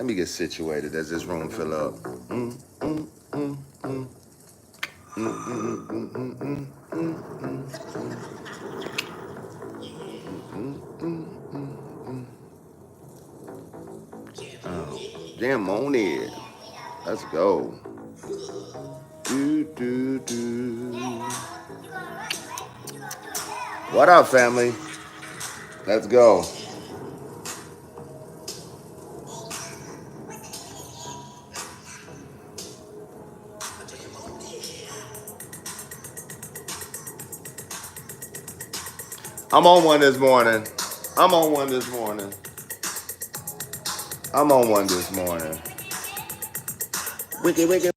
Let me get situated as this room fill up. Mm, mm, mm, mm. Mm, mm, mm, mm, mm, mm, mm, Jam on it. Let's go. Do, do, do. What up, family? Let's go. I'm on one this morning. I'm on one this morning. I'm on one this morning. Wicked, wicked.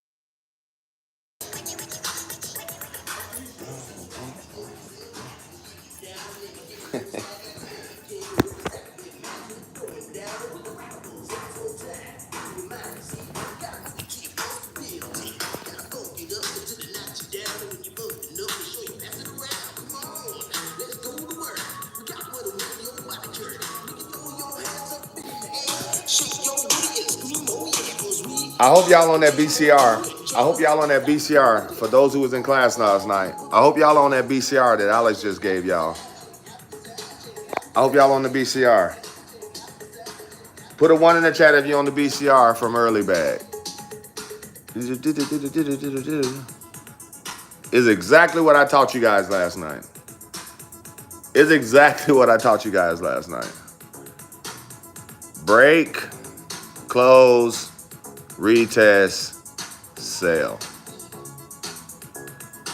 I hope y'all on that BCR. I hope y'all on that BCR. For those who was in class last night, I hope y'all on that BCR that Alex just gave y'all. I hope y'all on the BCR. Put a 1 in the chat if you're on the BCR from early bag. Is exactly what I taught you guys last night. Is exactly what I taught you guys last night. Break, close, retest, sell.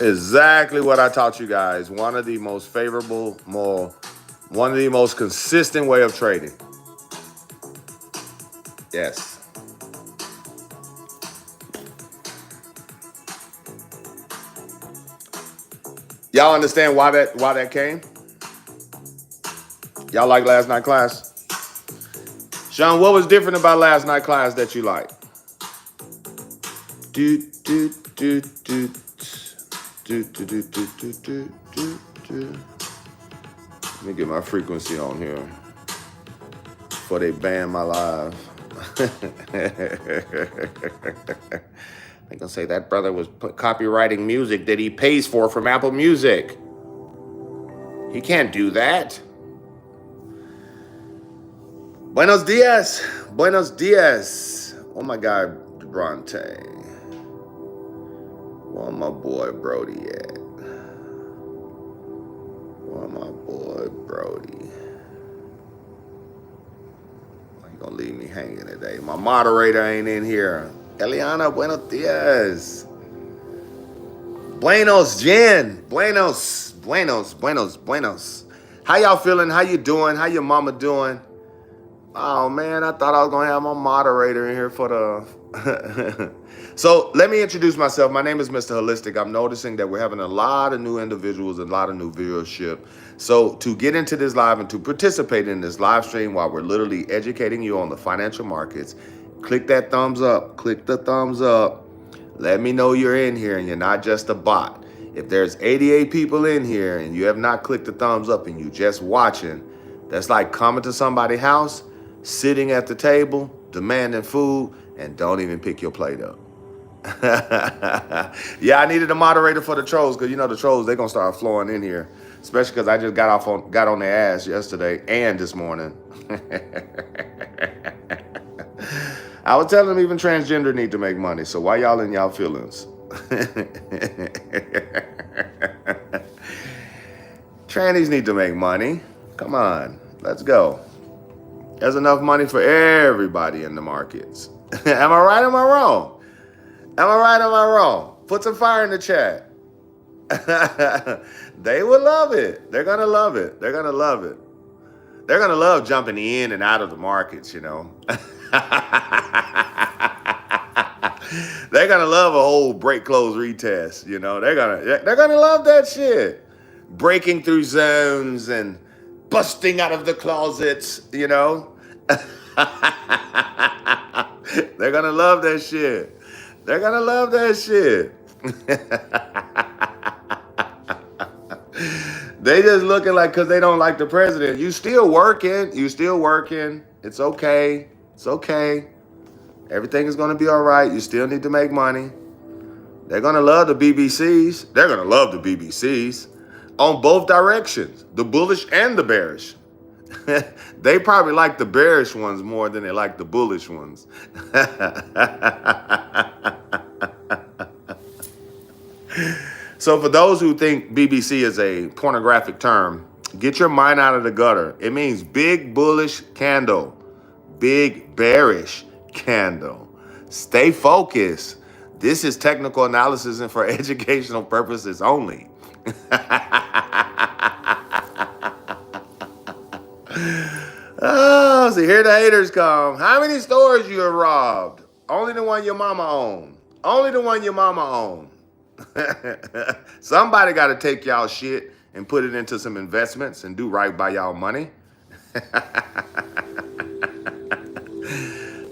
Exactly what I taught you guys. One of the most favorable, one of the most consistent way of trading. Yes. Y'all understand why that came? Y'all like last night class? Sean, what was different about last night class that you like? Let me get my frequency on here before they ban my live. They gonna say that brother was copywriting music that he pays for from Apple Music. He can't do that. Buenos dias. Buenos dias. Oh my God, Bronte. Where my boy Brody at? Where my boy Brody? Why you gonna leave me hanging today? My moderator ain't in here. Eliana, buenos dias. Buenos, Jen. Buenos, buenos, buenos, buenos. How y'all feeling? How you doing? How your mama doing? Oh man, I thought I was gonna have my moderator in here for the. So let me introduce myself. My name is Mr. Holistic. I'm noticing that we're having a lot of new individuals, a lot of new viewership. So to get into this live and to participate in this live stream while we're literally educating you on the financial markets, click that thumbs up. Click the thumbs up. Let me know you're in here and you're not just a bot. If there's 88 people in here and you have not clicked the thumbs up and you just watching, that's like coming to somebody's house, sitting at the table, demanding food, and don't even pick your plate up. Yeah, I needed a moderator for the trolls because you know the trolls, they're gonna start flowing in here, especially because I just got on their ass yesterday and this morning. I was telling them even transgender need to make money, so why y'all in y'all feelings? Trannies need to make money. Come on, let's go. There's enough money for everybody in the markets. Am I right or am I wrong? Am I right or am I wrong? Put some fire in the chat. They will love it. They're going to love it. They're going to love it. They're going to love jumping in and out of the markets, you know. They're going to love a whole break, close, retest, you know. They're going to love that shit. Breaking through zones and busting out of the closets, you know. They're going to love that shit. They're going to love that shit. They just looking like because they don't like the president. You still working. You still working. It's okay. It's okay. Everything is going to be all right. You still need to make money. They're going to love the BBCs. They're going to love the BBCs on both directions, the bullish and the bearish. They probably like the bearish ones more than they like the bullish ones. So for those who think BBC is a pornographic term, get your mind out of the gutter. It means big bullish candle, big bearish candle. Stay focused. This is technical analysis and for educational purposes only. Oh, so here the haters come. How many stores you have robbed? Only the one your mama owned. Only the one your mama owned. Somebody got to take y'all shit and put it into some investments and do right by y'all money.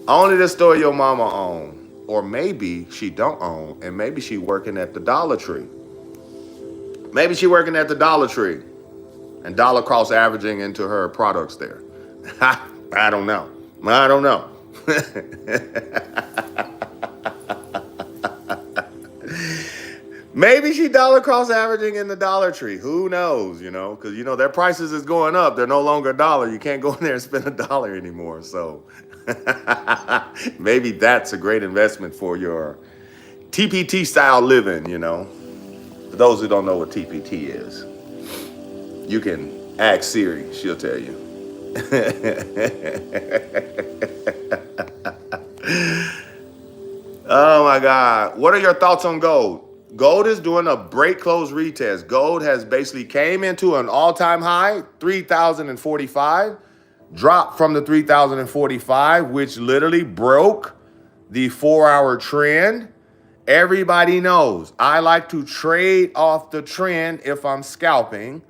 Only the store your mama own. Or maybe she don't own, and maybe she working at the Dollar Tree. Maybe she working at the Dollar Tree and dollar cost averaging into her products there. I don't know. I don't know. Maybe she dollar cost averaging in the Dollar Tree. Who knows, because, their prices is going up. They're no longer a dollar. You can't go in there and spend $1 anymore. So maybe that's a great investment for your TPT style living, For those who don't know what TPT is, you can ask Siri. She'll tell you. Oh my God. What are your thoughts on gold? Gold is doing a break close retest. Gold has basically came into an all-time high, 3,045, dropped from the 3,045, which literally broke the 4-hour trend. Everybody knows I like to trade off the trend if I'm scalping.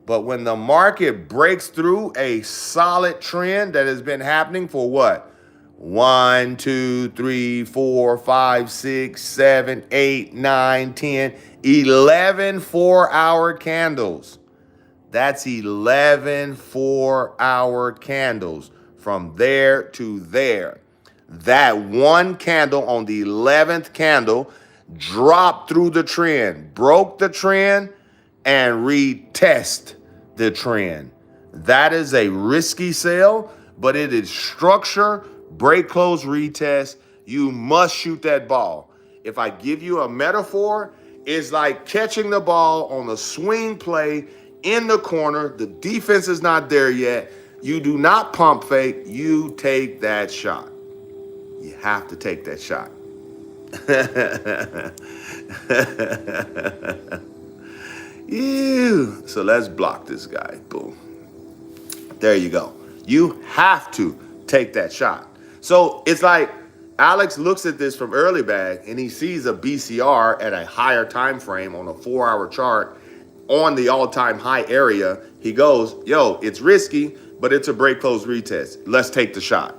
But when the market breaks through a solid trend that has been happening for what? 1, 2, 3, 4, 5, 6, 7, 8, 9, 10, 11 4-hour candles. That's 11 4-hour candles from there to there. That one candle on the 11th candle dropped through the trend, broke the trend, and retest the trend. That is a risky sale, but it is structure, break, close, retest. You must shoot that ball. If I give you a metaphor, it's like catching the ball on a swing play in the corner. The defense is not there yet. You do not pump fake. You take that shot. You have to take that shot. Ew. So let's block this guy. Boom. There you go. You have to take that shot. So it's like Alex looks at this from early bag and he sees a BCR at a higher time frame on a 4-hour chart on the all-time high area. He goes, yo, it's risky, but it's a break close retest. Let's take the shot.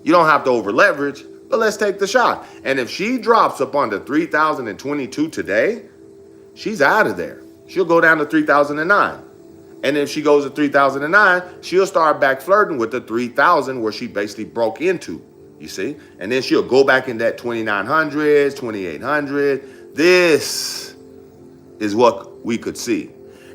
You don't have to over leverage, but let's take the shot. And if she drops up under 3,022 today, she's out of there. She'll go down to 3,009. And if she goes to 3,009, she'll start back flirting with the 3,000 where she basically broke into, you see? And then she'll go back in that 2,900s, 2,800. This is what we could see.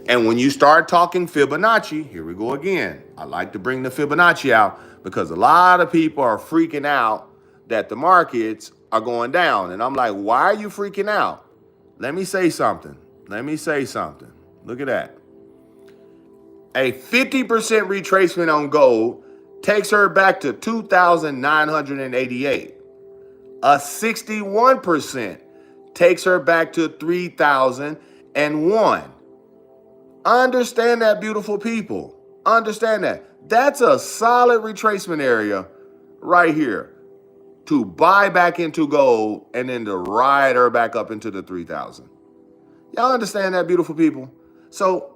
And when you start talking Fibonacci, here we go again. I like to bring the Fibonacci out because a lot of people are freaking out that the markets are going down. And I'm like, why are you freaking out? Let me say something. Look at that. A 50% retracement on gold takes her back to 2,988. A 61% takes her back to 3,001. Understand that, beautiful people. Understand that. That's a solid retracement area right here to buy back into gold and then to ride her back up into the 3,000. Y'all understand that, beautiful people? So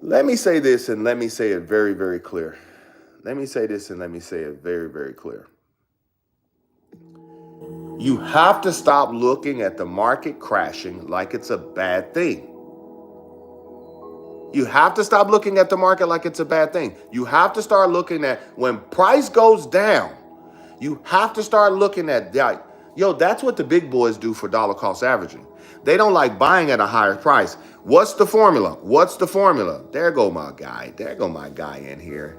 let me say this and let me say it very, very clear. Let me say this and let me say it very, very clear. You have to stop looking at the market crashing like it's a bad thing. You have to stop looking at the market like it's a bad thing. You have to start looking at when price goes down, You have to start looking at that. Yo, that's what the big boys do for dollar cost averaging. They don't like buying at a higher price. What's the formula? What's the formula? There go my guy. There go my guy in here.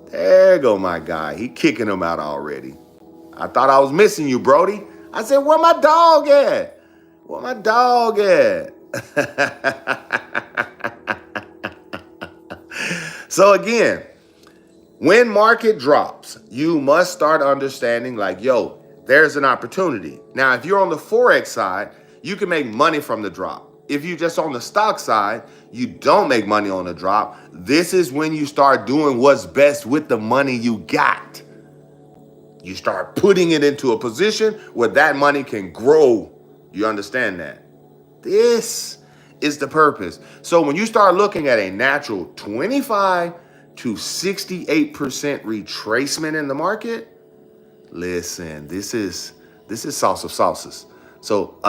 There go my guy. He kicking him out already. I thought I was missing you, Brody. I said, where my dog at? Where my dog at? So again, when market drops, you must start understanding like, yo, there's an opportunity. Now, if you're on the Forex side, you can make money from the drop. If you're just on the stock side, you don't make money on the drop. This is when you start doing what's best with the money you got. You start putting it into a position where that money can grow. You understand that? This is the purpose. So when you start looking at a natural 25 to 68% retracement in the market, listen, this is sauce of sauces. So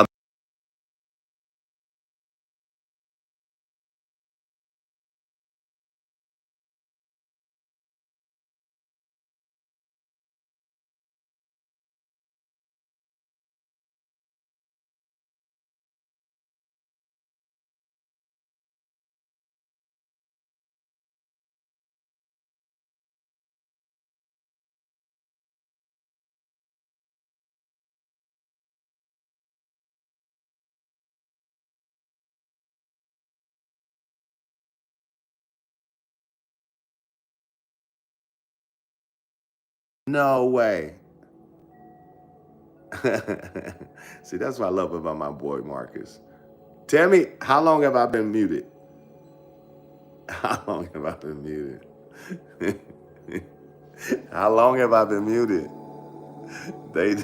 no way. See, that's what I love about my boy Marcus. Tell me, how long have I been muted? How long have I been muted? How long have I been muted? They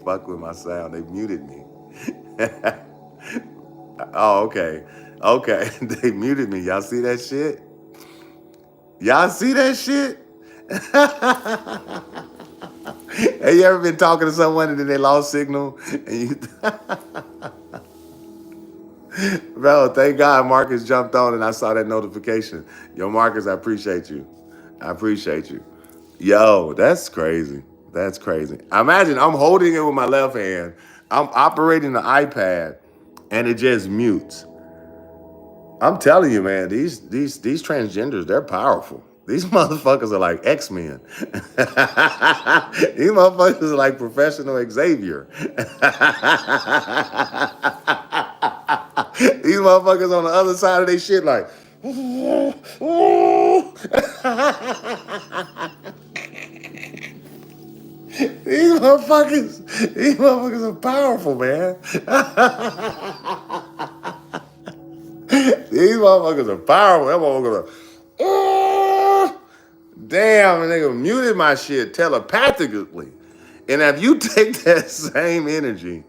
fuck with my sound. They muted me. Oh, okay. Okay. They muted me. Y'all see that shit? Y'all see that shit? Have you ever been talking to someone and then they lost signal? And you Bro, thank God Marcus jumped on and I saw that notification. Yo, Marcus, I appreciate you. I appreciate you. Yo, that's crazy. That's crazy. Imagine I'm holding it with my left hand. I'm operating the iPad and it just mutes. I'm telling you, man, these transgenders, they're powerful. These motherfuckers are like X-Men. These motherfuckers are like Professional Xavier. These motherfuckers on the other side of their shit like, these motherfuckers are powerful, man. These motherfuckers are powerful. That motherfuckers are, damn, and they muted my shit telepathically. And if you take that same energy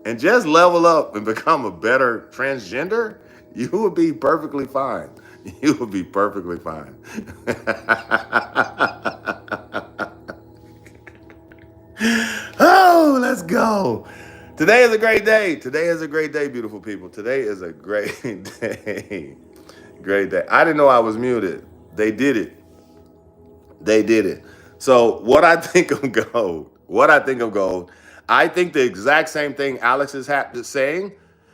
and just level up and become a better transgender, you would be perfectly fine. You would be perfectly fine. Oh, let's go. Today is a great day. Today is a great day, beautiful people. Today is a great day. Great day. I didn't know I was muted. They did it. They did it. So what I think of gold, I think the exact same thing Alex is saying,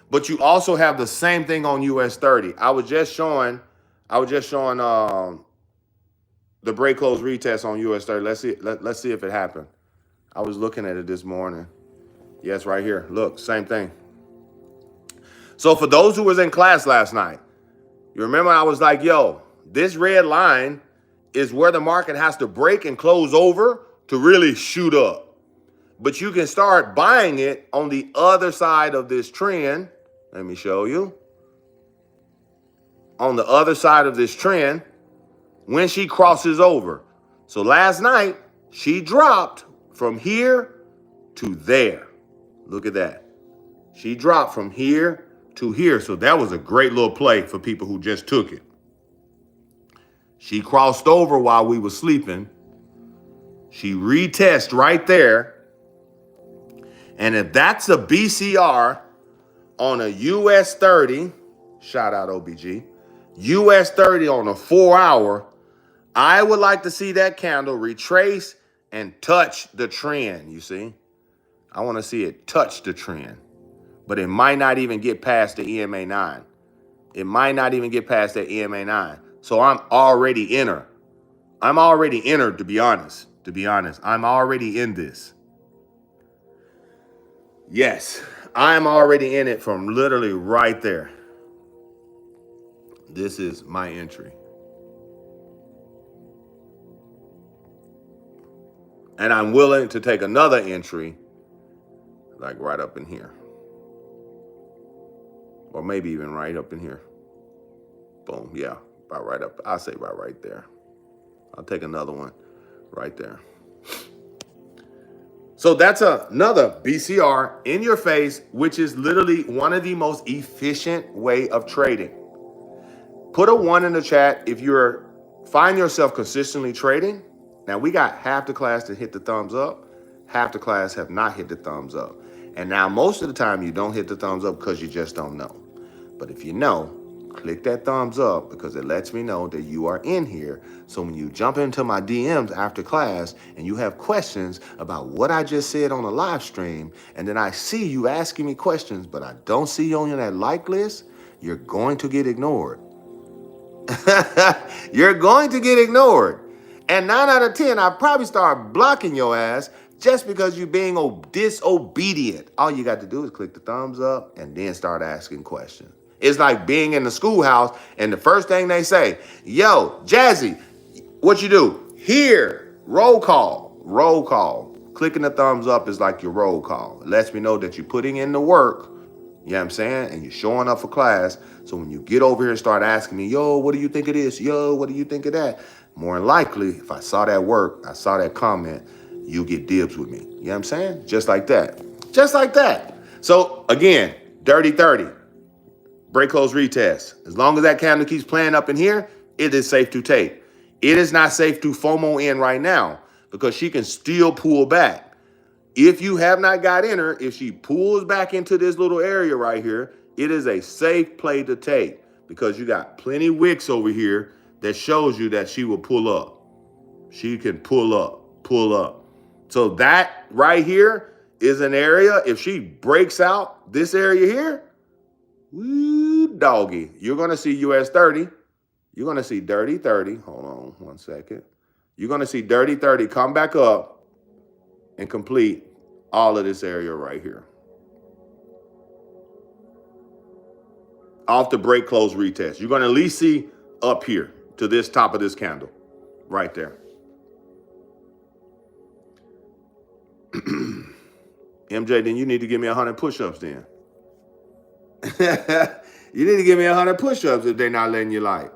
but you also have the same thing on US 30. I was just showing the break close retest on US 30. Let's see if it happened. I was looking at it this morning. Yes, right here. Look, same thing. So for those who was in class last night, you remember I was like, yo, this red line is where the market has to break and close over to really shoot up. But you can start buying it on the other side of this trend. Let me show you. On the other side of this trend, when she crosses over. So last night, she dropped from here to there. Look at that. She dropped from here to here. So that was a great little play for people who just took it. She crossed over while we were sleeping. She retested right there. And if that's a BCR on a US 30, shout out OBG, US 30 on a 4 hour, I would like to see that candle retrace and touch the trend, you see? I want to see it touch the trend. But it might not even get past the EMA 9. It might not even get past that EMA 9. So I'm already in her. I'm already in her, to be honest. I'm already in this. Yes, I'm already in it from literally right there. This is my entry. And I'm willing to take another entry, like right up in here. Or maybe even right up in here. Boom, yeah, about right up. I'll say right there. I'll take another one right there. So that's another BCR in your face, which is literally one of the most efficient way of trading. Put a 1 in the chat if you're find yourself consistently trading. Now we got half the class that hit the thumbs up, half the class have not hit the thumbs up. And now most of the time you don't hit the thumbs up because you just don't know. But if you know, click that thumbs up because it lets me know that you are in here. So when you jump into my DMs after class and you have questions about what I just said on a live stream, and then I see you asking me questions, but I don't see you on that like list, you're going to get ignored. You're going to get ignored. And 9 out of 10, I probably start blocking your ass just because you're being disobedient. All you got to do is click the thumbs up and then start asking questions. It's like being in the schoolhouse and the first thing they say, yo, Jazzy, what you do? Here, roll call, roll call. Clicking the thumbs up is like your roll call. It lets me know that you're putting in the work, you know what I'm saying? And you're showing up for class. So when you get over here and start asking me, yo, what do you think of this? Yo, what do you think of that? More than likely, if I saw that work, I saw that comment, you get dibs with me. You know what I'm saying? Just like that. Just like that. So again, dirty 30. Break, close, retest. As long as that candle keeps playing up in here, it is safe to take. It is not safe to FOMO in right now because she can still pull back. If you have not got in her, if she pulls back into this little area right here, it is a safe play to take because you got plenty wicks over here that shows you that she will pull up. She can pull up, pull up. So that right here is an area, if she breaks out this area here, woo, doggy, you're going to see US 30. You're going to see dirty 30. Hold on 1 second. You're going to see dirty 30 come back up and complete all of this area right here. Off the break, close, retest. You're going to at least see up here to this top of this candle right there. MJ, then you need to give me 100 push-ups then. You need to give me 100 push-ups if they're not letting you like.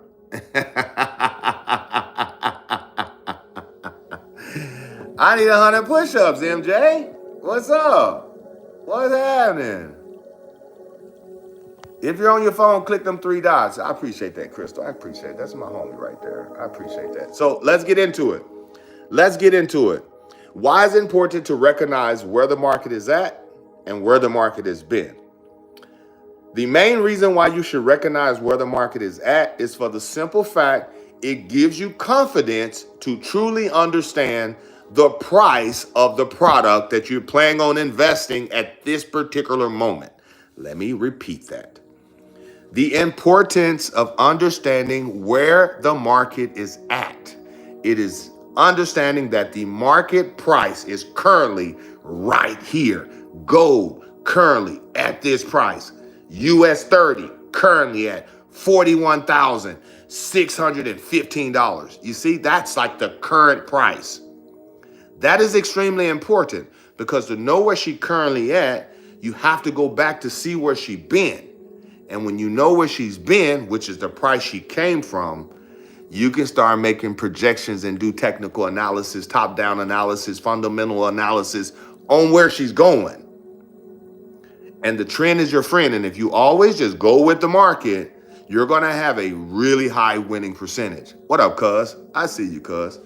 I need 100 push-ups, MJ. What's up? What's happening? If you're on your phone, click them 3 dots. I appreciate that, Crystal. I appreciate it. That's my homie right there. I appreciate that. So let's get into it. Let's get into it. Why is it important to recognize where the market is at and where the market has been? The main reason why you should recognize where the market is at is for the simple fact it gives you confidence to truly understand the price of the product that you're planning on investing at this particular moment. Let me repeat that. The importance of understanding where the market is at. It is understanding that the market price is currently right here. Gold currently at this price. US 30 currently at $41,615. You see, that's like the current price. That is extremely important because to know where she currently at, you have to go back to see where she been. And when you know where she's been, which is the price she came from, you can start making projections and do technical analysis, top-down analysis, fundamental analysis on where she's going. And the trend is your friend. And if you always just go with the market, you're going to have a really high winning percentage. What up, cuz? I see you, cuz.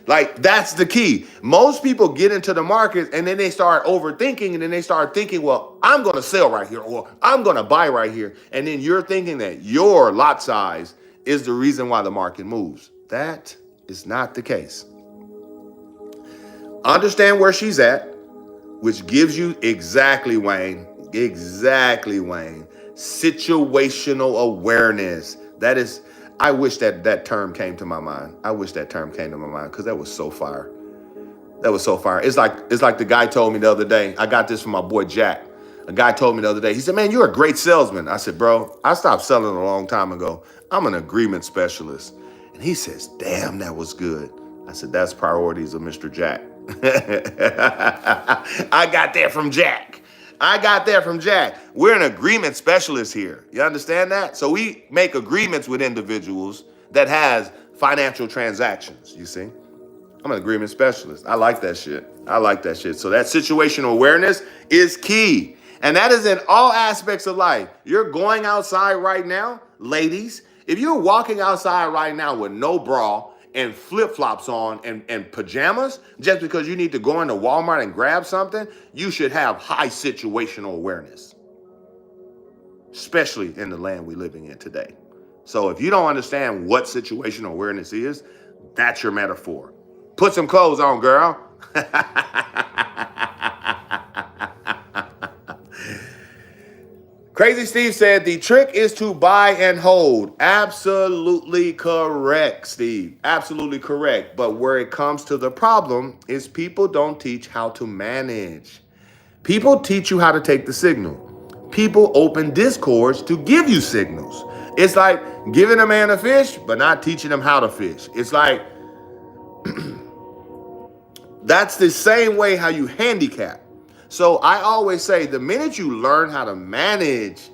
Like, that's the key. Most people get into the market and then they start overthinking and then they start thinking, well, I'm going to sell right here or I'm going to buy right here. And then you're thinking that your lot size is the reason why the market moves. That is not the case. Understand where she's at, which gives you exactly, Wayne, situational awareness. That is, I wish that term came to my mind. I wish that term came to my mind because that was so fire. That was so fire. It's like the guy told me the other day. I got this from my boy Jack. A guy told me the other day. He said, "Man, you're a great salesman." I said, "Bro, I stopped selling a long time ago. I'm an agreement specialist." And he says, "Damn, that was good." I said, "That's priorities of Mr. Jack." I got that from Jack. We're an agreement specialist here. You understand that? So we make agreements with individuals that has financial transactions, you see? I'm an agreement specialist. I like that shit. So that situational awareness is key. And that is in all aspects of life. You're going outside right now, ladies. If you're walking outside right now with no bra and flip-flops on and pajamas, just because you need to go into Walmart and grab something, you should have high situational awareness, especially in the land we're living in today. So if you don't understand what situational awareness is, that's your metaphor. Put some clothes on, girl. Crazy Steve said the trick is to buy and hold. Absolutely correct, Steve. Absolutely correct. But where it comes to the problem is people don't teach how to manage. People teach you how to take the signal. People open discords to give you signals. It's like giving a man a fish, but not teaching him how to fish. It's like that's the same way how you handicap. So I always say the minute you learn how to manage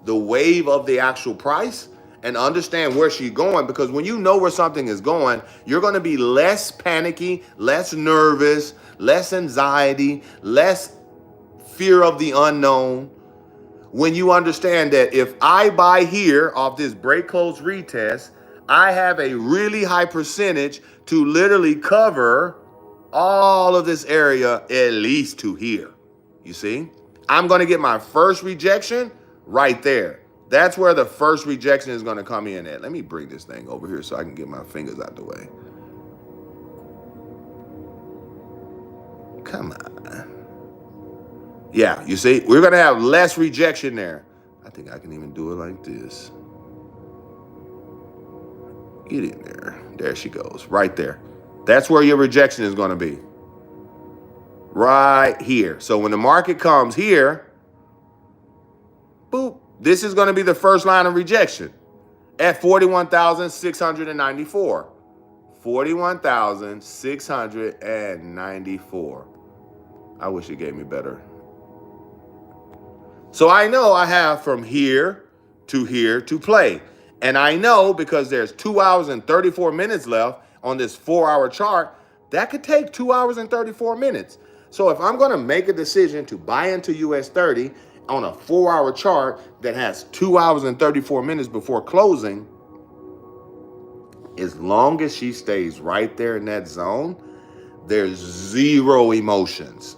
the wave of the actual price and understand where she's going, because when you know where something is going, you're going to be less panicky, less nervous, less anxiety, less fear of the unknown. When you understand that if I buy here off this break close retest, I have a really high percentage to literally cover all of this area at least to here. You see, I'm going to get my first rejection right there. That's where the first rejection is going to come in at. Let me bring this thing over here so I can get my fingers out the way. Come on. Yeah, you see, we're going to have less rejection there. I think I can even do it like this. Get in there. There she goes, right there. That's where your rejection is going to be. Right here. So when the market comes here, boop, this is going to be the first line of rejection at 41,694. 41,694. I wish it gave me better. So I know I have from here to play. And I know because there's 2 hours and 34 minutes left on this 4-hour chart, that could take 2 hours and 34 minutes. So if I'm going to make a decision to buy into US 30 on a 4-hour chart that has 2 hours and 34 minutes before closing, as long as she stays right there in that zone, there's zero emotions.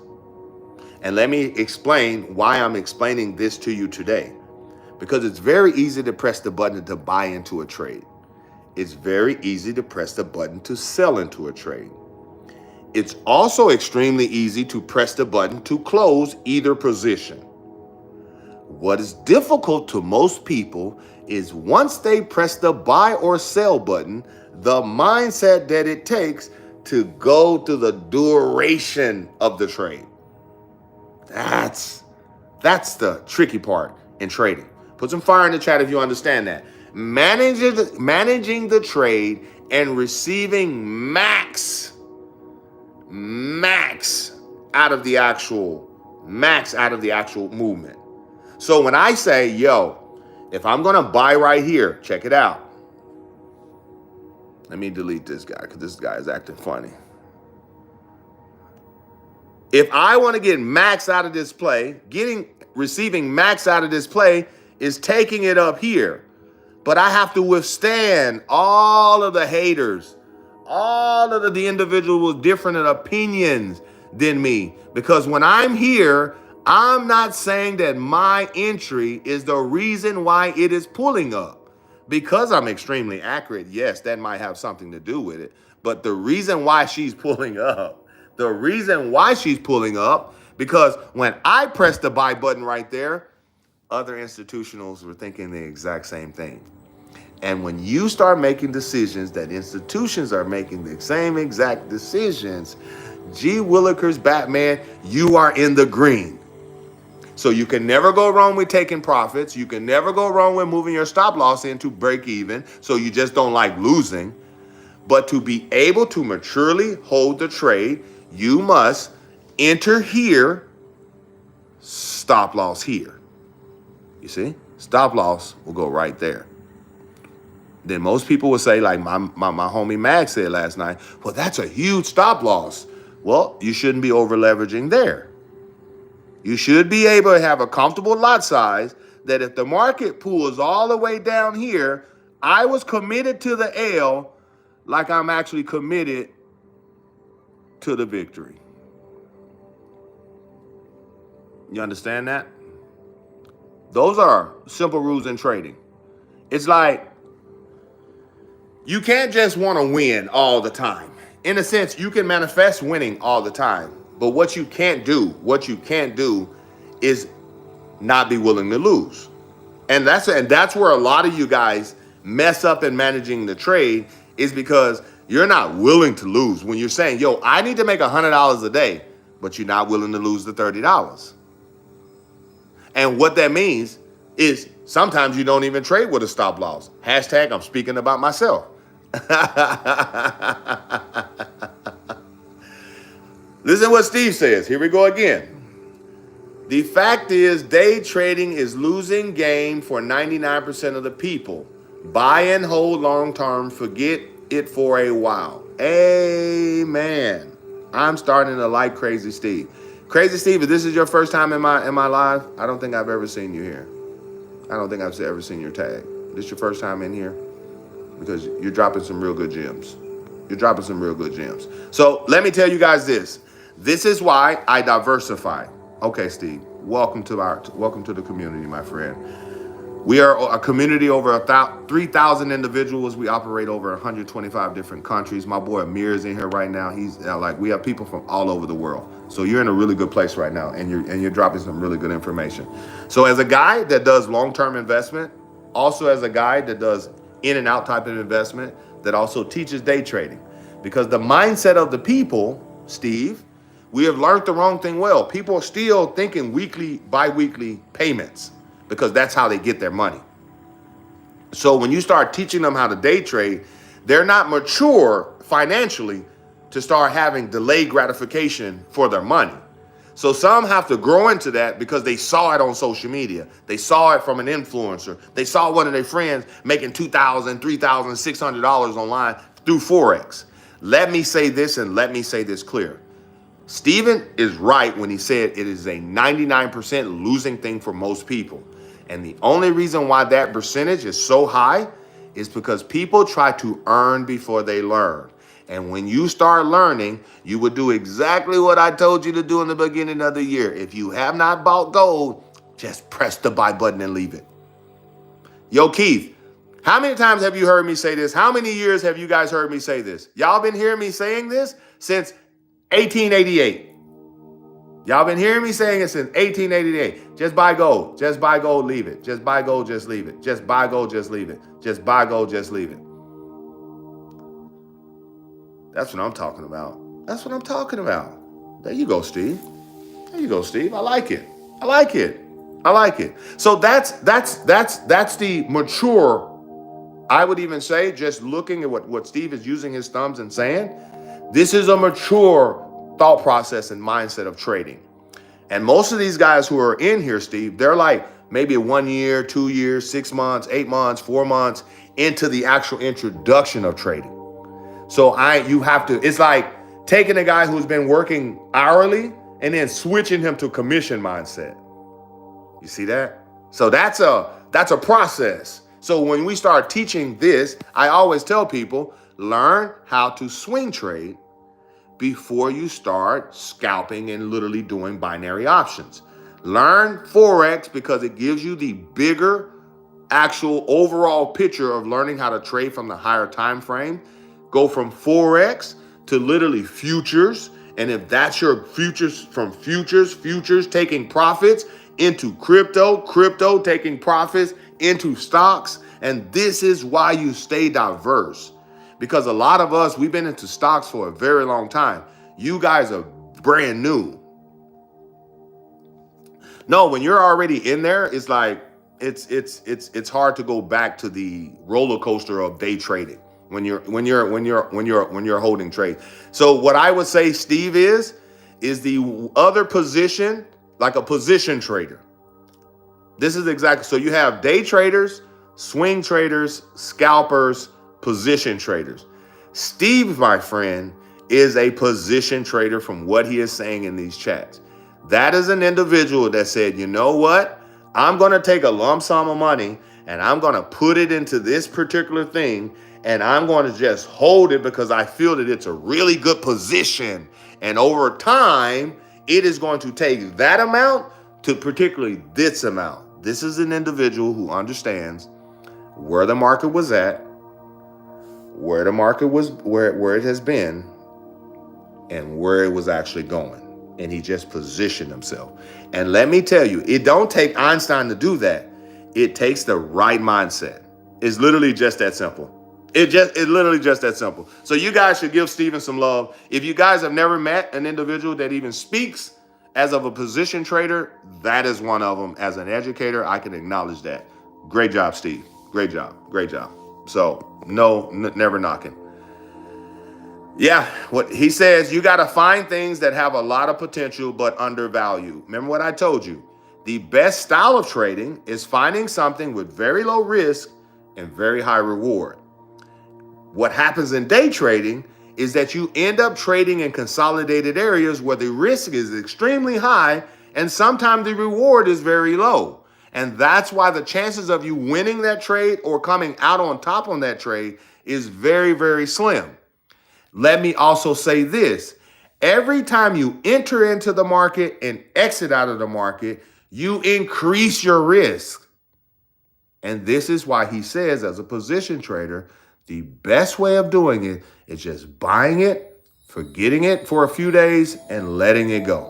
And let me explain why I'm explaining this to you today. Because it's very easy to press the button to buy into a trade. It's very easy to press the button to sell into a trade. It's also extremely easy to press the button to close either position. What is difficult to most people is once they press the buy or sell button, the mindset that it takes to go to the duration of the trade. That's the tricky part in trading. Put some fire in the chat if you understand that. Managing the trade and receiving max out of the actual movement. So when I say, yo, if I'm going to buy right here, check it out. Let me delete this guy because this guy is acting funny. If I want to get max out of this play, receiving max out of this play is taking it up here. But I have to withstand all of the haters, all of the individuals with different opinions than me. Because when I'm here, I'm not saying that my entry is the reason why it is pulling up. Because I'm extremely accurate, yes, that might have something to do with it. But the reason why she's pulling up, The reason why she's pulling up, because when I press the buy button right there, other institutionals were thinking the exact same thing. And when you start making decisions that institutions are making the same exact decisions, G. Willikers, Batman, you are in the green. So you can never go wrong with taking profits. You can never go wrong with moving your stop loss into break even. So you just don't like losing. But to be able to maturely hold the trade, you must enter here, stop loss here. You see? Stop loss will go right there. Then most people would say, like my homie Mag said last night, well, that's a huge stop loss. Well, you shouldn't be over leveraging there. You should be able to have a comfortable lot size that if the market pulls all the way down here, I was committed to the L like I'm actually committed to the victory. You understand that? Those are simple rules in trading. It's like you can't just want to win all the time. In a sense, you can manifest winning all the time. But what you can't do is not be willing to lose. And that's where a lot of you guys mess up in managing the trade, is because you're not willing to lose. When you're saying, yo, I need to make $100 a day, but you're not willing to lose the $30. And what that means is sometimes you don't even trade with a stop loss. Hashtag I'm speaking about myself. Listen what Steve says. Here we go again. The fact is, day trading is losing game for 99% of the people. Buy and hold long term, forget it for a while. Amen. I'm starting to like Crazy Steve. Crazy Steve, if this is your first time in my live, I don't think I've ever seen you here. I don't think I've ever seen your tag. This your first time in here? Because you're dropping some real good gems. You're dropping some real good gems. So let me tell you guys this. This is why I diversify. Okay, Steve, welcome to the community, my friend. We are a community over 3,000 individuals. We operate over 125 different countries. My boy Amir is in here right now. He's we have people from all over the world. So you're in a really good place right now, and you're dropping some really good information. So as a guy that does long-term investment, also as a guy that does in and out type of investment, that also teaches day trading, because the mindset of the people, Steve, we have learned the wrong thing well. People are still thinking weekly, bi-weekly payments, because that's how they get their money. So when you start teaching them how to day trade, they're not mature financially to start having delayed gratification for their money. So some have to grow into that because they saw it on social media. They saw it from an influencer. They saw one of their friends making $2,000, $3,000, $600 online through Forex. Let me say this, and let me say this clear. Steven is right when he said it is a 99% losing thing for most people. And the only reason why that percentage is so high is because people try to earn before they learn. And when you start learning, you would do exactly what I told you to do in the beginning of the year. If you have not bought gold, just press the buy button and leave it. Yo, Keith, how many times have you heard me say this? How many years have you guys heard me say this? Y'all been hearing me saying this since 1888. Y'all been hearing me saying it since 1888. Just buy gold. Just buy gold, leave it. Just buy gold, just leave it. Just buy gold, just leave it. Just buy gold, just leave it. That's what I'm talking about. That's what I'm talking about. There you go, Steve. There you go, Steve. I like it. I like it. I like it. So that's the mature, I would even say, just looking at what Steve is using his thumbs and saying, this is a mature thought process and mindset of trading. And most of these guys who are in here, Steve, they're like maybe 1 year, 2 years, 6 months, 8 months, 4 months into the actual introduction of trading. So it's like taking a guy who's been working hourly and then switching him to commission mindset. You see that? So that's a process. So when we start teaching this, I always tell people, learn how to swing trade before you start scalping and literally doing binary options. Learn Forex because it gives you the bigger actual overall picture of learning how to trade from the higher time frame. Go from Forex to literally futures And if that's your futures, from futures taking profits into crypto taking profits into stocks. And this is why you stay diverse. Because a lot of us, we've been into stocks for a very long time. You guys are brand new. No, when you're already in there, it's like it's hard to go back to the roller coaster of day trading when you're holding trade. So what I would say, Steve, is the other position like a position trader. This is exactly, so you have day traders, swing traders, scalpers, position traders. Steve, my friend, is a position trader from what he is saying in these chats. That is an individual that said, you know what? I'm going to take a lump sum of money and I'm going to put it into this particular thing and I'm going to just hold it because I feel that it's a really good position. And over time, it is going to take that amount to particularly this amount. This is an individual who understands where the market was at, where the market was, where it has been, and where it was actually going. And he just positioned himself. And let me tell you, it don't take Einstein to do that. It takes the right mindset. It's literally just that simple. It's literally just that simple. So you guys should give Steven some love. If you guys have never met an individual that even speaks as of a position trader, that is one of them. As an educator, I can acknowledge that. Great job, Steve. Great job. Great job. So never knocking. Yeah, what he says, you got to find things that have a lot of potential but undervalued. Remember what I told you? The best style of trading is finding something with very low risk and very high reward. What happens in day trading is that you end up trading in consolidated areas where the risk is extremely high and sometimes the reward is very low. And that's why the chances of you winning that trade or coming out on top on that trade is very, very slim. Let me also say this. Every time you enter into the market and exit out of the market, you increase your risk. And this is why he says, as a position trader, the best way of doing it is just buying it, forgetting it for a few days, and letting it go.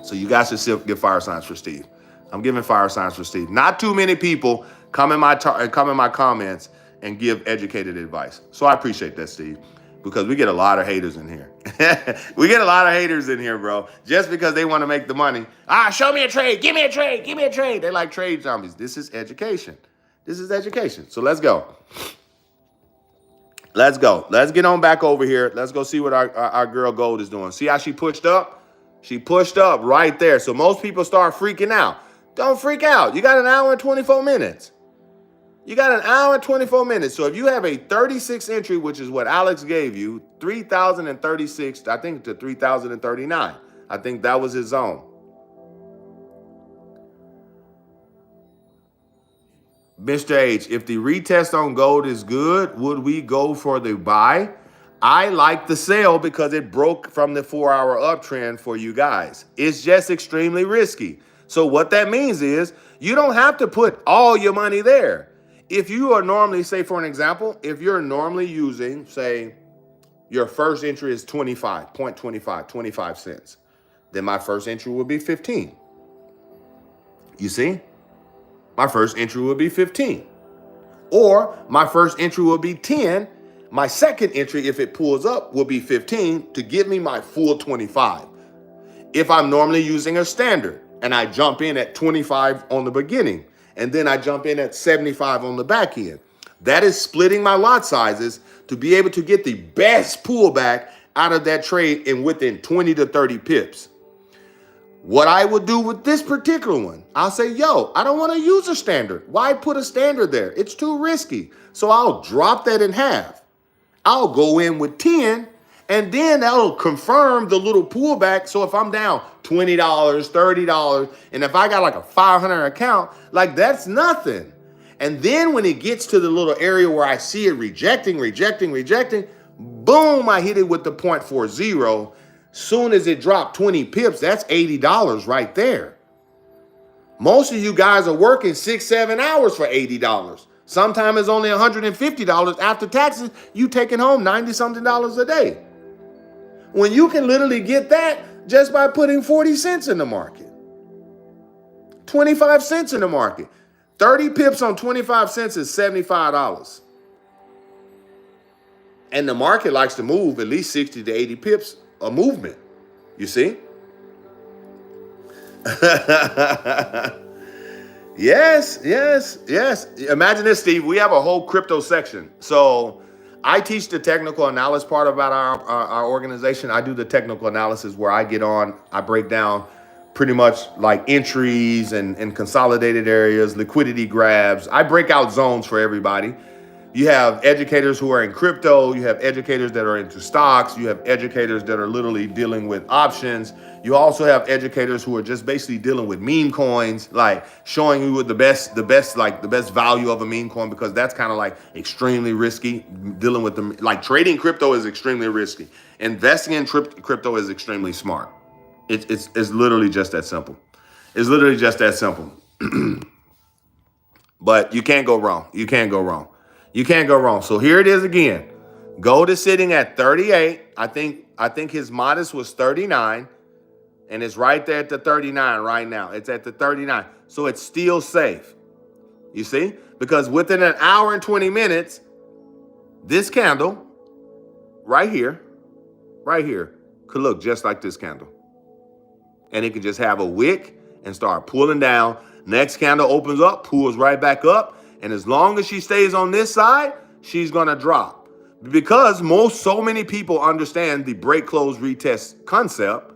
So you guys should still give fire signs for Steve. I'm giving fire signs for Steve. Not too many people come in my comments and give educated advice. So I appreciate that, Steve. Because we get a lot of haters in here. We get a lot of haters in here, bro. Just because they want to make the money. Show me a trade. Give me a trade. Give me a trade. They like trade zombies. This is education. This is education. So let's go. Let's go. Let's get on back over here. Let's go see what our girl Gold is doing. See how she pushed up? She pushed up right there. So most people start freaking out. Don't freak out. You got an hour and 24 minutes. You got an hour and 24 minutes. So if you have a 36 entry, which is what Alex gave you, 3,036, I think to 3,039. I think that was his zone. Mr. H, if the retest on gold is good, would we go for the buy? I like the sell because it broke from the 4-hour uptrend for you guys. It's just extremely risky. So what that means is you don't have to put all your money there. If you are normally, say for an example, if you're normally using, say, your first entry is 25 cents, then my first entry would be 15. You see? My first entry would be 15. Or my first entry will be 10. My second entry, if it pulls up, will be 15 to give me my full 25. If I'm normally using a standard and I jump in at 25 on the beginning, and then I jump in at 75 on the back end. That is splitting my lot sizes to be able to get the best pullback out of that trade in within 20 to 30 pips. What I would do with this particular one, I'll say, I don't want to use a standard. Why put a standard there? It's too risky. So I'll drop that in half. I'll go in with 10, and then that'll confirm the little pullback. So if I'm down $20, $30, and if I got like a 500 account, like that's nothing. And then when it gets to the little area where I see it rejecting, boom, I hit it with the 0.40. Soon as it dropped 20 pips, that's $80 right there. Most of you guys are working 6-7 hours for $80. Sometimes it's only $150 after taxes. You taking home $90-something a day. when you can literally get that just by putting 40 cents in the market, 25 cents in the market. 30 pips on 25 cents is $75. And the market likes to move at least 60 to 80 pips a movement. You see? Yes. Imagine this, Steve. We have a whole crypto section. So I teach the technical analysis part about our organization. I do the technical analysis where I get on, I break down pretty much like entries and consolidated areas, liquidity grabs. I break out zones for everybody. You have educators who are in crypto. You have educators that are into stocks. You have educators that are literally dealing with options. You also have educators who are just basically dealing with meme coins, like showing you what the best value of a meme coin, because that's kind of like extremely risky. Dealing with them, like trading crypto is extremely risky. Investing in crypto is extremely smart. It's literally just that simple. It's literally just that simple. But you can't go wrong. You can't go wrong. You can't go wrong. So here it is again. Gold is sitting at 38. I think his modest was 39. And it's right there at the 39 right now. It's at the 39. So it's still safe. You see? Because within an hour and 20 minutes, this candle right here, could look just like this candle. And it could just have a wick and start pulling down. Next candle opens up, pulls right back up. And as long as she stays on this side, she's going to drop. Because so many people understand the break, close, retest concept,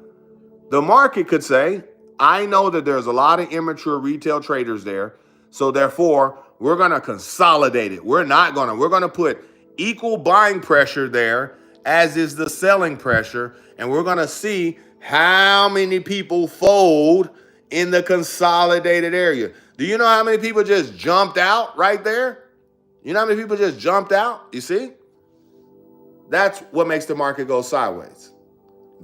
the market could say, I know that there's a lot of immature retail traders there. So therefore, we're going to consolidate it. We're going to put equal buying pressure there as is the selling pressure. And we're going to see how many people fold in the consolidated area. Do you know how many people just jumped out right there? You know how many people just jumped out? You see? That's what makes the market go sideways.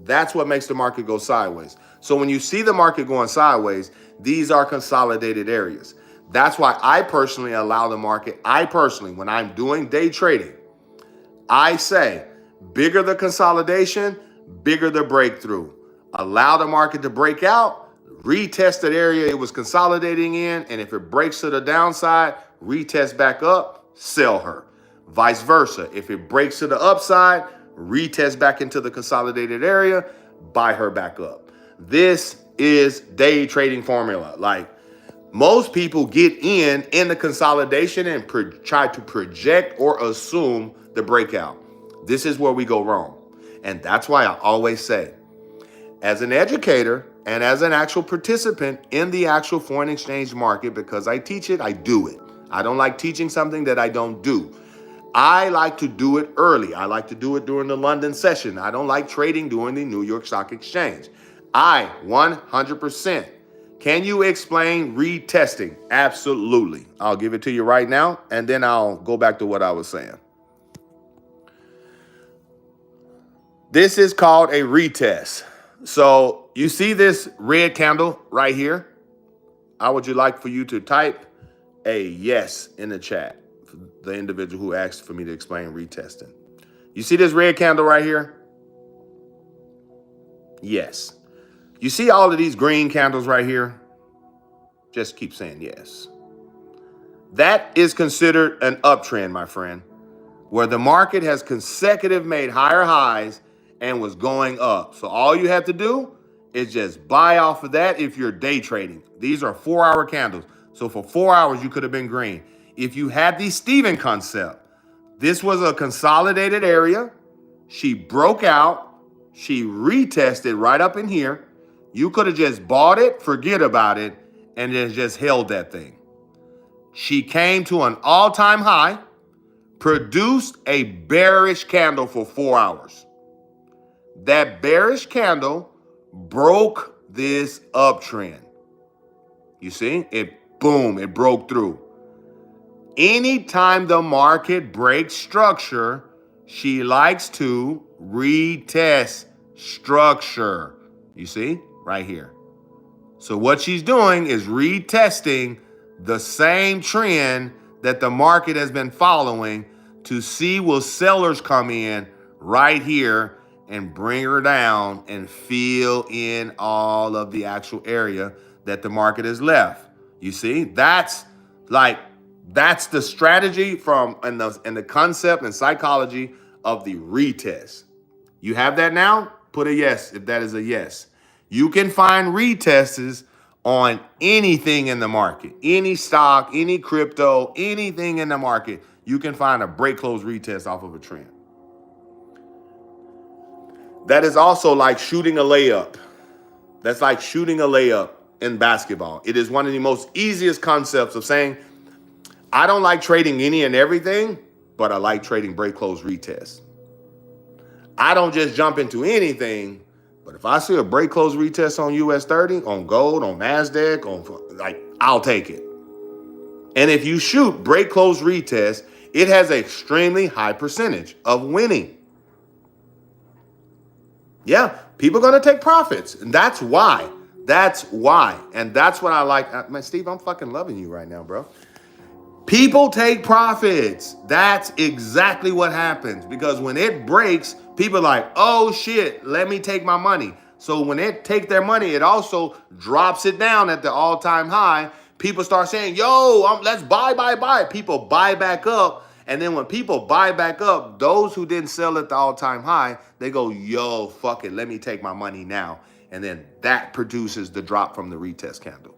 That's what makes the market go sideways. So when you see the market going sideways, these are consolidated areas. That's why I personally allow the market. When I'm doing day trading, I say bigger the consolidation, bigger the breakthrough. Allow the market to break out, retest that area it was consolidating in, and if it breaks to the downside, retest back up, sell her. Vice versa. If it breaks to the upside, retest back into the consolidated area, buy her back up. This is day trading formula. Like most people get in the consolidation and try to project or assume the breakout. This is where we go wrong. And that's why I always say, as an educator and as an actual participant in the actual foreign exchange market, because I teach it, I do it. I don't like teaching something that I don't do. I like to do it early. I like to do it during the London session. I don't like trading during the New York Stock Exchange. 100%. Can you explain retesting? Absolutely. I'll give it to you right now, and then I'll go back to what I was saying. This is called a retest. So you see this red candle right here? How would you like for you to type a yes in the chat? For the individual who asked for me to explain retesting. You see this red candle right here? Yes. You see all of these green candles right here? Just keep saying yes. That is considered an uptrend, my friend, where the market has consecutive made higher highs and was going up. So all you have to do is just buy off of that if you're day trading. These are 4-hour candles. So for 4 hours, you could have been green. If you had the Steven concept, this was a consolidated area. She broke out. She retested right up in here. You could have just bought it, forget about it, and then just held that thing. She came to an all-time high, produced a bearish candle for 4 hours. That bearish candle broke this uptrend. You see, it broke through. Anytime the market breaks structure, she likes to retest structure. You see, right here. So what she's doing is retesting the same trend that the market has been following to see will sellers come in right here and bring her down and fill in all of the actual area that the market has left. You see, that's the strategy and the concept and psychology of the retest. You have that now? Put a yes if that is a yes. You can find retests on anything in the market, any stock, any crypto, anything in the market. You can find a break close retest off of a trend. That is also like shooting a layup. That's like shooting a layup in basketball. It is one of the most easiest concepts of saying, I don't like trading any and everything, but I like trading break close retests. I don't just jump into anything, but if I see a break close retest on US 30, on gold, on NASDAQ, I'll take it. And if you shoot break close retest, it has an extremely high percentage of winning. Yeah, people are going to take profits. And that's why. That's why. And that's what I like. Man, Steve, I'm fucking loving you right now, bro. People take profits. That's exactly what happens. Because when it breaks, people are like, oh shit, let me take my money. So when it take their money, it also drops it down at the all-time high. People start saying, yo, let's buy. People buy back up. And then when people buy back up, those who didn't sell at the all-time high, they go, yo, fuck it, let me take my money now. And then that produces the drop from the retest candle.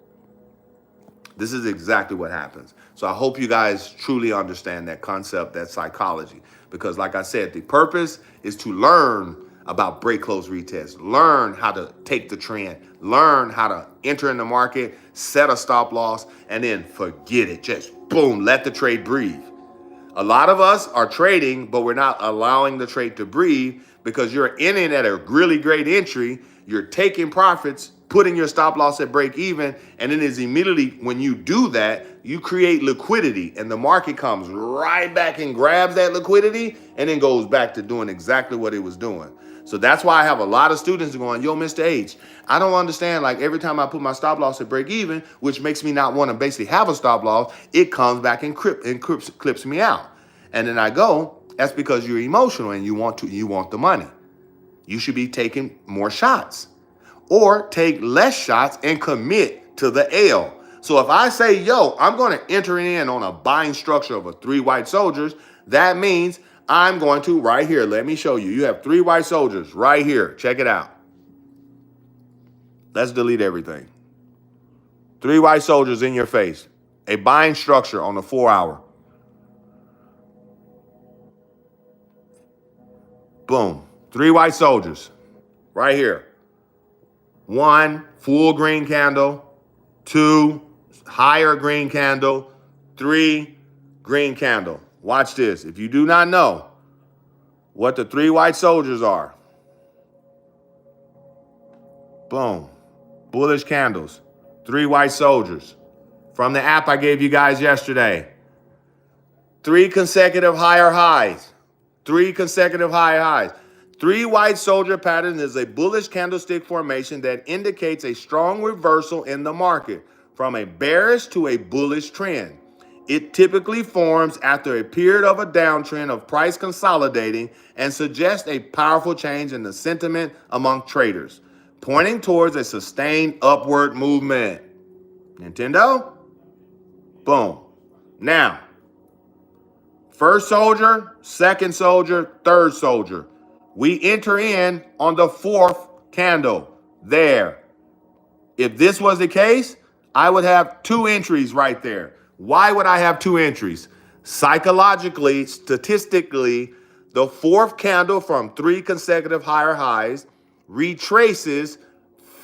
This is exactly what happens. So I hope you guys truly understand that concept, that psychology. Because like I said, the purpose is to learn about break close retests, learn how to take the trend, learn how to enter in the market, set a stop loss, and then forget it. Just boom, let the trade breathe. A lot of us are trading, but we're not allowing the trade to breathe because you're in it at a really great entry. You're taking profits, putting your stop loss at break even, and it is immediately when you do that, you create liquidity, and the market comes right back and grabs that liquidity and then goes back to doing exactly what it was doing. So that's why I have a lot of students going, yo, Mr. H, I don't understand. Like every time I put my stop loss at break even, which makes me not want to basically have a stop loss, it comes back and clips me out. And then I go, that's because you're emotional and you want the money. You should be taking more shots or take less shots and commit to the L. So if I say, yo, I'm going to enter in on a buying structure of a 3 white soldiers, that means I'm going to right here. Let me show you. You have 3 white soldiers right here. Check it out. Let's delete everything. 3 white soldiers in your face. A buying structure on the 4-hour. Boom. 3 white soldiers right here. 1 full green candle. 2 higher green candle. 3 green candle. Watch this. If you do not know what the 3 white soldiers are, boom, bullish candles, 3 white soldiers. From the app I gave you guys yesterday, 3 consecutive higher highs, 3 consecutive higher highs. 3 white soldier pattern is a bullish candlestick formation that indicates a strong reversal in the market from a bearish to a bullish trend. It typically forms after a period of a downtrend of price consolidating and suggests a powerful change in the sentiment among traders, pointing towards a sustained upward movement. Nintendo? Boom. Now, first soldier, second soldier, third soldier. We enter in on the 4th candle there. If this was the case, I would have 2 entries right there. Why would I have 2 entries? Psychologically, statistically, the 4th candle from 3 consecutive higher highs retraces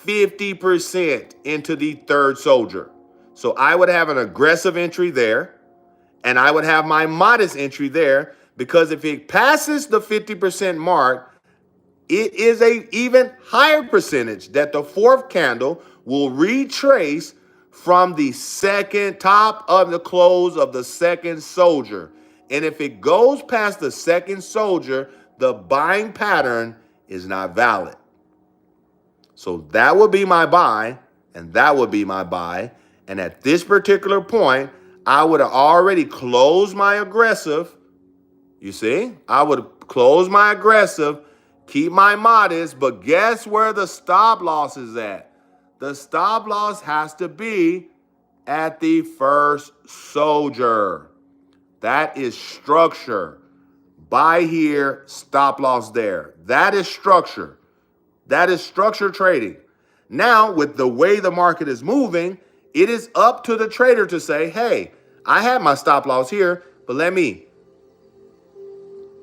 50% into the 3rd soldier. So I would have an aggressive entry there, and I would have my modest entry there, because if it passes the 50% mark, it is a even higher percentage that the 4th candle will retrace from the second top of the close of the second soldier. And if it goes past the second soldier, the buying pattern is not valid. So that would be my buy, and that would be my buy. And at this particular point, I would have already closed my aggressive. You see, I would close my aggressive, Keep mine modest, but guess where the stop loss is at? The stop loss has to be at the first soldier. That is structure. Buy here, stop loss there. That is structure. That is structure trading. Now, with the way the market is moving, it is up to the trader to say, hey, I had my stop loss here, but let me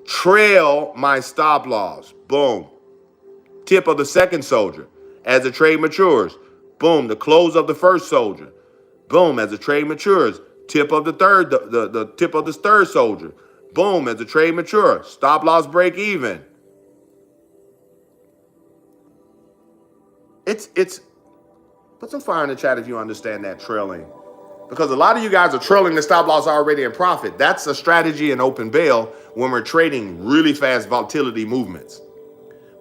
trail my stop loss. Boom. Tip of the second soldier. As the trade matures, boom, the close of the first soldier. Boom, as the trade matures, tip of the third, the tip of the third soldier. Boom, as the trade matures, stop loss break even. It's put some fire in the chat if you understand that trailing. Because a lot of you guys are trailing the stop loss already in profit. That's a strategy in open bail when we're trading really fast volatility movements.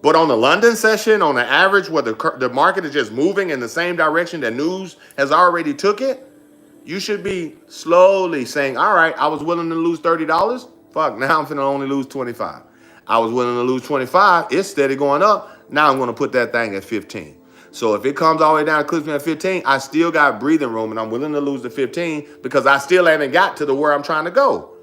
But on the London session, on the average where the market is just moving in the same direction that news has already took it, you should be slowly saying, all right, I was willing to lose $30. Fuck, now I'm finna only lose 25. I was willing to lose 25. It's steady going up. Now I'm going to put that thing at 15. So if it comes all the way down, clips me at 15, I still got breathing room and I'm willing to lose the 15 because I still haven't got to the where I'm trying to go.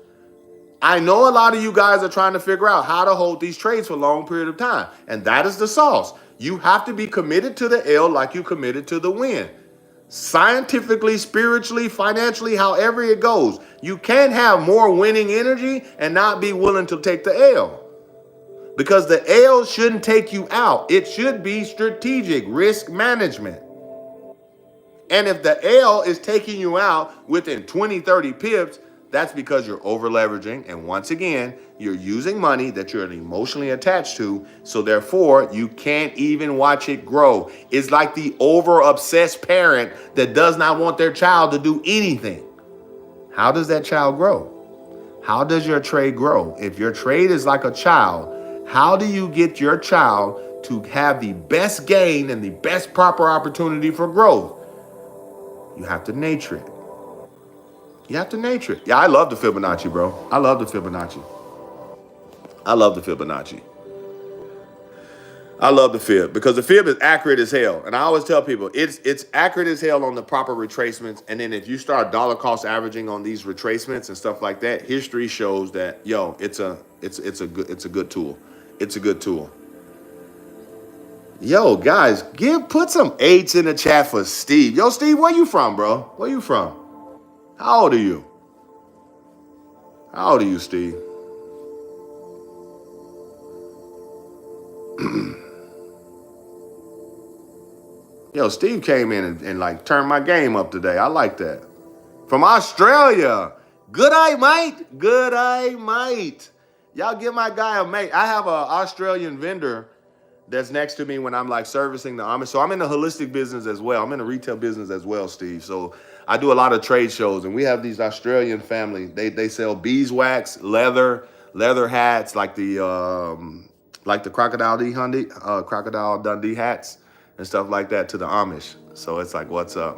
I know a lot of you guys are trying to figure out how to hold these trades for a long period of time. And that is the sauce. You have to be committed to the L like you committed to the win. Scientifically, spiritually, financially, however it goes. You can't have more winning energy and not be willing to take the L. Because the L shouldn't take you out. It should be strategic risk management. And if the L is taking you out within 20, 30 pips, that's because you're over leveraging. And once again, you're using money that you're emotionally attached to. So therefore, you can't even watch it grow. It's like the over obsessed parent that does not want their child to do anything. How does that child grow? How does your trade grow? If your trade is like a child, how do you get your child to have the best gain and the best proper opportunity for growth? You have to nature it. You have to nature it. Yeah, I love the Fibonacci, bro. I love the Fibonacci. I love the Fibonacci. I love the Fib because the Fib is accurate as hell. And I always tell people it's accurate as hell on the proper retracements. And then if you start dollar cost averaging on these retracements and stuff like that, history shows that it's a good tool. It's a good tool. Yo, guys, put some 8s in the chat for Steve. Yo, Steve, where you from, bro? Where you from? How old are you? How old are you, Steve? Yo, Steve came in and like turned my game up today. I like that. From Australia. Good eye, mate. Good eye, mate. Y'all give my guy a mate. I have an Australian vendor that's next to me when I'm like servicing the Amish. So I'm in the holistic business as well. I'm in the retail business as well, Steve. So I do a lot of trade shows, and we have these Australian family. They sell beeswax, leather hats, like the Crocodile Dundee hats and stuff like that to the Amish. So it's like, what's up?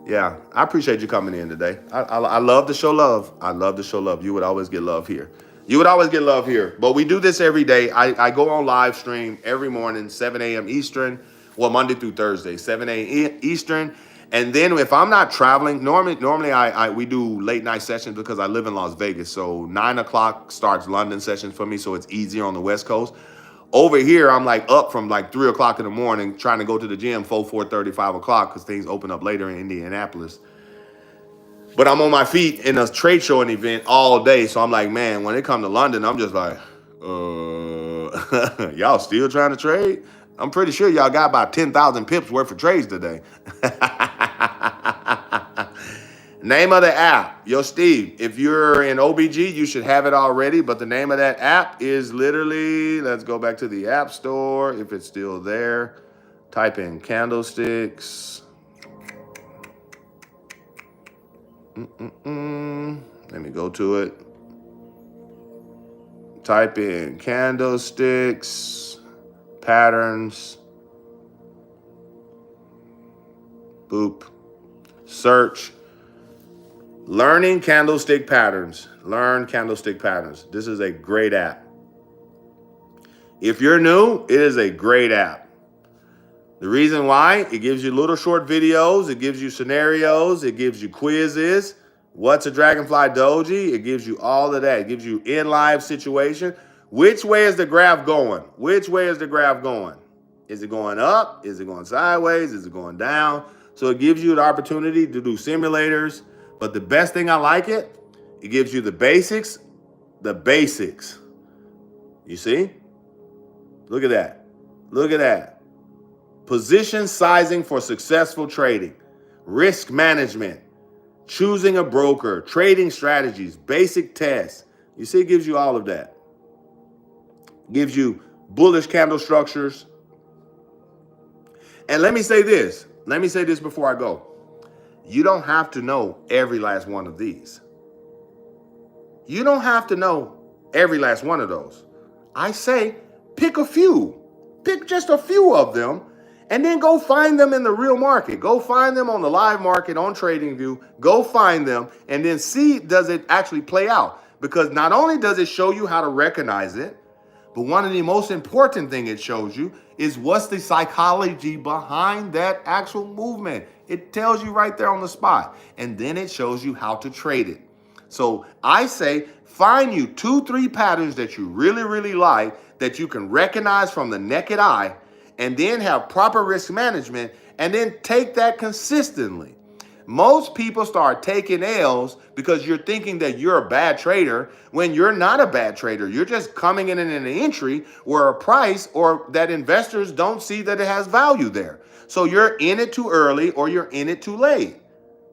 Yeah, I appreciate you coming in today. I love to show love. I love to show love. You would always get love here. You would always get love here. But we do this every day. I go on live stream every morning, 7 a.m. Eastern. Well, Monday through Thursday, 7 a.m. Eastern. And then if I'm not traveling, normally we do late night sessions because I live in Las Vegas. So 9 o'clock starts London sessions for me, so it's easier on the West Coast. Over here, I'm like up from like 3 o'clock in the morning trying to go to the gym 4:30, 5 o'clock because things open up later in Indianapolis. But I'm on my feet in a trade show and event all day. So I'm like, man, when it comes to London, I'm just like, y'all still trying to trade? I'm pretty sure y'all got about 10,000 pips worth of trades today. Name of the app. Yo, Steve, if you're in OBG, you should have it already. But the name of that app is literally, let's go back to the App Store. If it's still there, type in candlesticks. Let me go to it. Type in candlesticks, patterns. Boop. Search. Learning candlestick patterns. Learn candlestick patterns. This is a great app. If you're new, it is a great app. The reason why, it gives you little short videos, it gives you scenarios, it gives you quizzes. What's a Dragonfly Doji? It gives you all of that. It gives you in live situation. Which way is the graph going? Which way is the graph going? Is it going up? Is it going sideways? Is it going down? So it gives you the opportunity to do simulators. But the best thing I like it gives you the basics. The basics. You see? Look at that. Look at that. Position sizing for successful trading. Risk management. Choosing a broker. Trading strategies. Basic tests. You see, it gives you all of that. Gives you bullish candle structures. And let me say this. Let me say this before I go. You don't have to know every last one of these. You don't have to know every last one of those. I say pick a few. Pick just a few of them and then go find them in the real market. Go find them on the live market on TradingView. Go find them and then see, does it actually play out? Because not only does it show you how to recognize it, but one of the most important things it shows you is what's the psychology behind that actual movement. It tells you right there on the spot. And then it shows you how to trade it. So I say find you 2-3 patterns that you really, really like that you can recognize from the naked eye and then have proper risk management and then take that consistently. Most people start taking L's because you're thinking that you're a bad trader when you're not a bad trader. You're just coming in an entry or a price or that investors don't see that it has value there. So you're in it too early or you're in it too late.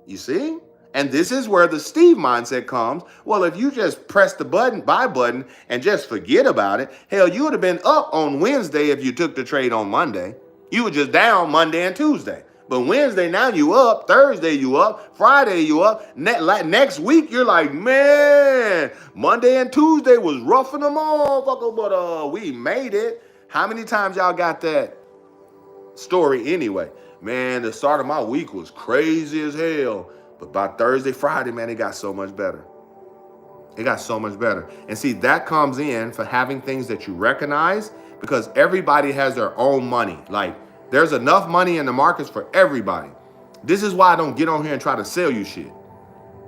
You see? And this is where the Steve mindset comes. Well, if you just press the buy button and just forget about it, hell, you would have been up on Wednesday if you took the trade on Monday. You were just down Monday and Tuesday. But Wednesday, now you up. Thursday, you up. Friday, you up. Next week, you're like, man, Monday and Tuesday was rough in the motherfucker, but we made it. How many times y'all got that story anyway? Man, the start of my week was crazy as hell. But by Thursday, Friday, man, it got so much better. It got so much better. And see, that comes in for having things that you recognize because everybody has their own money. Like, there's enough money in the markets for everybody. This is why I don't get on here and try to sell you shit.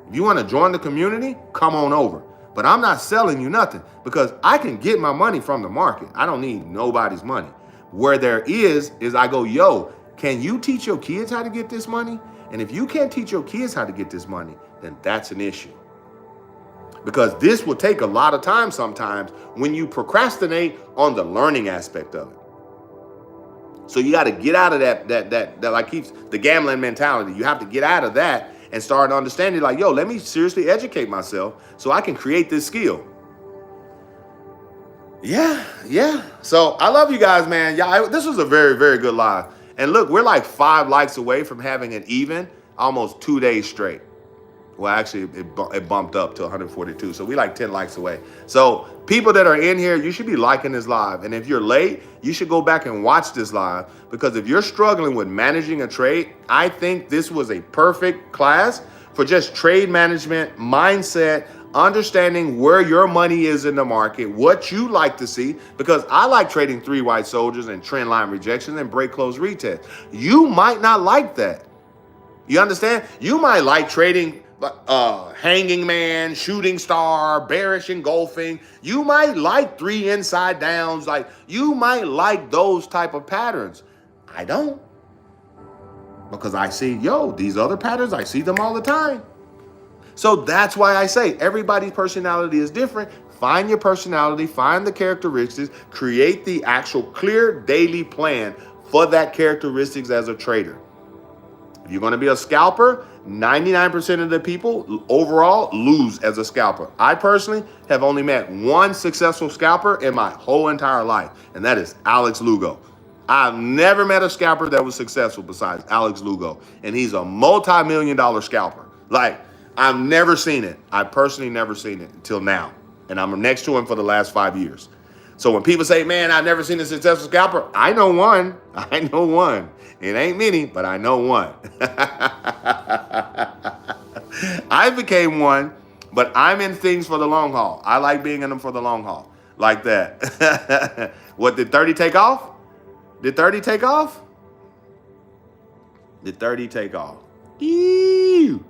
If you want to join the community, come on over. But I'm not selling you nothing because I can get my money from the market. I don't need nobody's money. Where there is I go, yo, can you teach your kids how to get this money? And if you can't teach your kids how to get this money, then that's an issue. Because this will take a lot of time sometimes when you procrastinate on the learning aspect of it. So you got to get out of that like keeps the gambling mentality. You have to get out of that and start understanding like, yo, let me seriously educate myself so I can create this skill. Yeah. So I love you guys, man. Yeah, this was a very, very good live. And look, we're like 5 likes away from having an even almost 2 days straight. Well, actually, it bumped up to 142. So we like 10 likes away. So people that are in here, you should be liking this live. And if you're late, you should go back and watch this live. Because if you're struggling with managing a trade, I think this was a perfect class for just trade management, mindset, understanding where your money is in the market, what you like to see. Because I like trading 3 white soldiers and trend line rejections and break close retest. You might not like that. You understand? You might like trading hanging man, shooting star, bearish engulfing. You might like 3 inside downs. Like you might like those type of patterns. I don't. Because I see, yo, these other patterns, I see them all the time. So that's why I say everybody's personality is different. Find your personality, find the characteristics, create the actual clear daily plan for that characteristics as a trader. If you're going to be a scalper, 99% of the people overall lose as a scalper. I personally have only met one successful scalper in my whole entire life, and that is Alex Lugo. I've never met a scalper that was successful besides Alex Lugo, and he's a multi-million-dollar scalper. Like, I've never seen it. I've personally never seen it until now, and I'm next to him for the last 5 years. So when people say, man, I've never seen a successful scalper, I know one. I know one. It ain't many, but I know one. I became one, but I'm in things for the long haul. I like being in them for the long haul. like that. What, did 30 take off? Did 30 take off? Did 30 take off? Ew.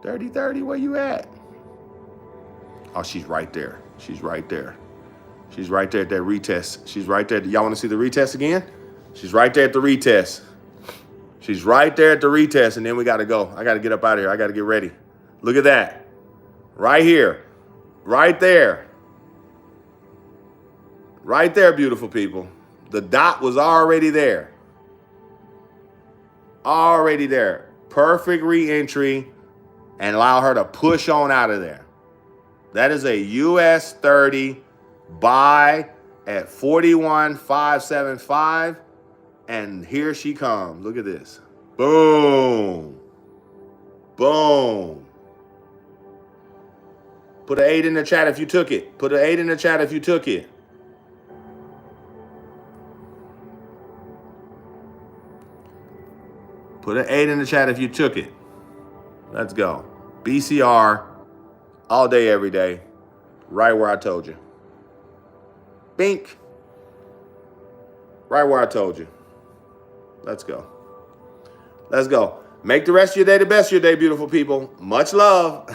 30, where you at? Oh, she's right there. She's right there. She's right there at that retest. She's right there. Y'all want to see the retest again? She's right there at the retest. She's right there at the retest, and then we got to go. I got to get up out of here. I got to get ready. Look at that. Right here. Right there. Right there, beautiful people. The dot was already there. Already there. Perfect re-entry, and allow her to push on out of there. That is a US 30 buy at 41,575. And here she comes. Look at this. Boom. Boom. Put an 8 in the chat if you took it. Put an 8 in the chat if you took it. Put an 8 in the chat if you took it. Let's go. BCR all day, every day. Right where I told you. Bink. Right where I told you. Let's go. Let's go. Make the rest of your day the best of your day, beautiful people. Much love.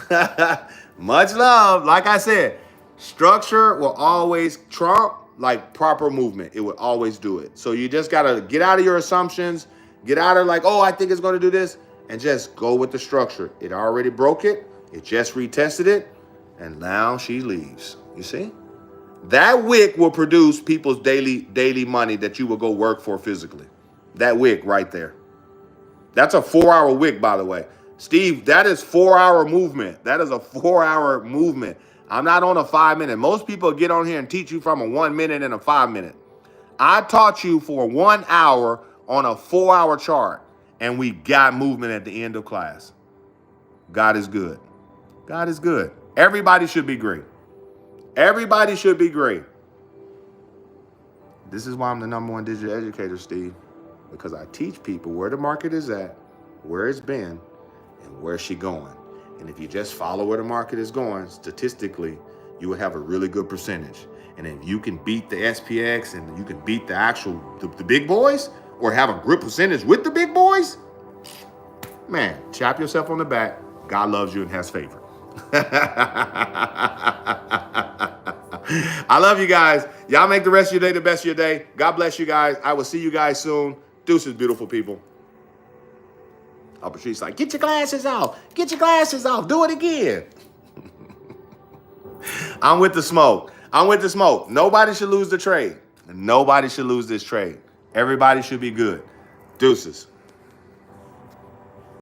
Much love. Like I said, structure will always trump like proper movement. It will always do it. So you just got to get out of your assumptions. Get out of like, oh, I think it's going to do this. And just go with the structure. It already broke it. It just retested it. And now she leaves. You see? That wick will produce people's daily money that you will go work for physically. That wick right there. That's a 4-hour wick, by the way. Steve, that is 4-hour movement. That is a 4-hour movement. I'm not on a 5-minute. Most people get on here and teach you from a 1 minute and a 5 minute. I taught you for 1 hour on a 4-hour chart, and we got movement at the end of class. God is good. God is good. Everybody should be great. Everybody should be great. This is why I'm the #1 digital educator, Steve, because I teach people where the market is at, where it's been, and where she's going. And if you just follow where the market is going, statistically, you will have a really good percentage. And if you can beat the SPX and you can beat the actual, the big boys, or have a good percentage with the big boys, man, chop yourself on the back. God loves you and has favor. I love you guys. Y'all make the rest of your day the best of your day. God bless you guys. I will see you guys soon. Deuces, beautiful people. Oh, Patrice like, get your glasses off. Get your glasses off. Do it again. I'm with the smoke. I'm with the smoke. Nobody should lose the trade. Nobody should lose this trade. Everybody should be good. Deuces.